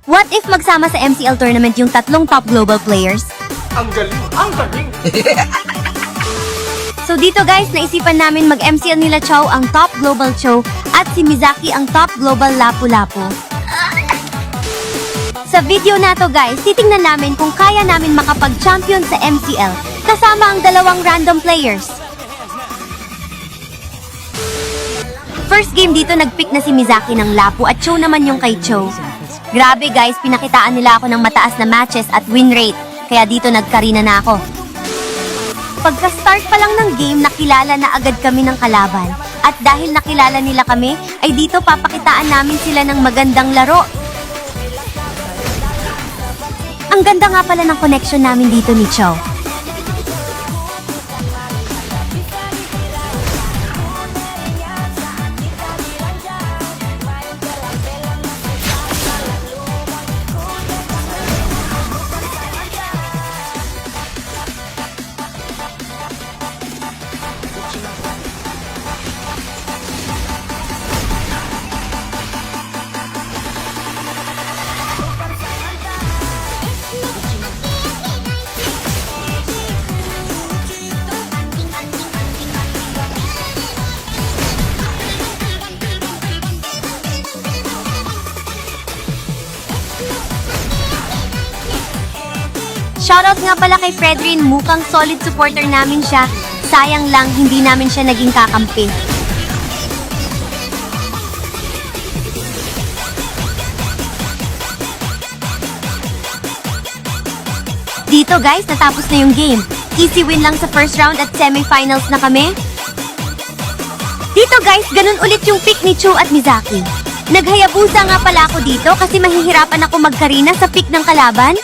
What if magsama sa MCL tournament yung tatlong top global players? Ang galing! Ang galing! So dito guys, naisipan namin mag-MCL nila Chow ang top global Chow at si Mizaki ang top global Lapu-Lapu. Sa video na to guys, titingnan namin kung kaya namin makapag-champion sa MCL kasama ang dalawang random players. First game dito nag-pick na si Mizaki ng Lapu at Chow naman yung kay Chow. Grabe guys, pinakitaan nila ako ng mataas na matches at win rate, kaya dito nagkarina na ako. Pagka-start pa lang ng game, nakilala na agad kami ng kalaban. At dahil nakilala nila kami, ay dito papakitaan namin sila ng magandang laro. Ang ganda nga pala ng connection namin dito ni Chow. Shoutout nga pala kay Fredrin, mukhang solid supporter namin siya. Sayang lang, hindi namin siya naging kakampi. Dito guys, natapos na yung game. Easy win lang sa first round at semifinals na kami. Dito guys, ganun ulit yung pick ni Chow at Mizaki. Naghayabusa nga pala ako dito kasi mahihirapan ako magkarina sa pick ng kalaban.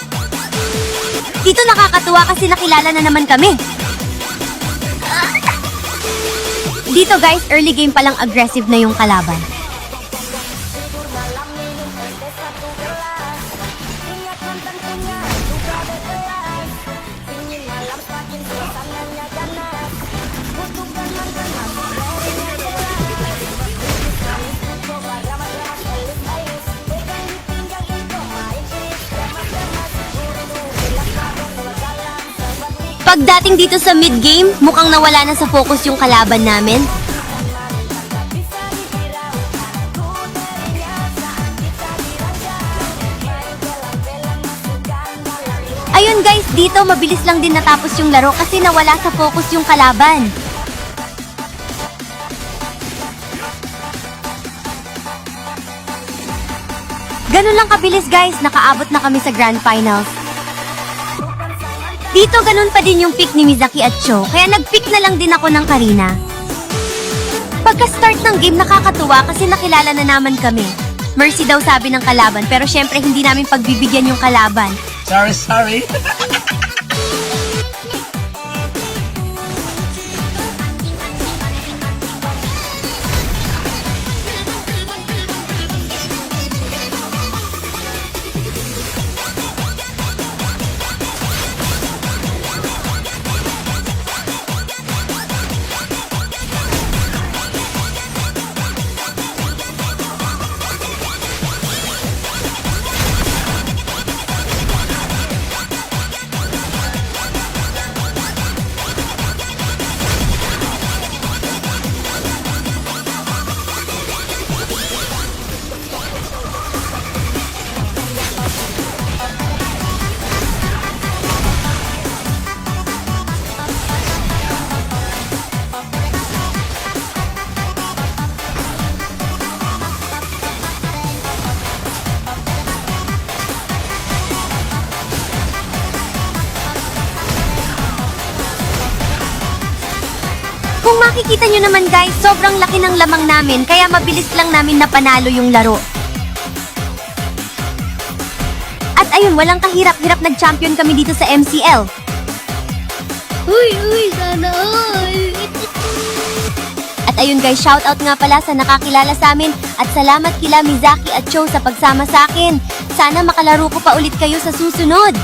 Dito nakakatuwa kasi nakilala na naman kami. Dito guys, early game palang aggressive na yung kalaban. Pagdating dito sa mid-game, mukhang nawala na sa focus yung kalaban namin. Ayun guys, dito mabilis lang din natapos yung laro kasi nawala sa focus yung kalaban. Ganun lang kabilis guys, nakaabot na kami sa Grand Finals. Dito ganun pa din yung pick ni Mizaki at Chow, kaya nag-pick na lang din ako ng Karina. Pagka-start ng game nakakatuwa kasi nakilala na naman kami. Mercy daw sabi ng kalaban, pero syempre hindi namin pagbibigyan yung kalaban. Sorry. Kung makikita nyo naman guys, sobrang laki ng lamang namin kaya mabilis lang namin napanalo yung laro. At ayun, walang kahirap-hirap nag-champion kami dito sa MCL. Uy, sana all! At ayun guys, shoutout nga pala sa nakakilala sa amin at salamat kila Mizaki at Chow sa pagsama sa akin. Sana makalaro ko pa ulit kayo sa susunod.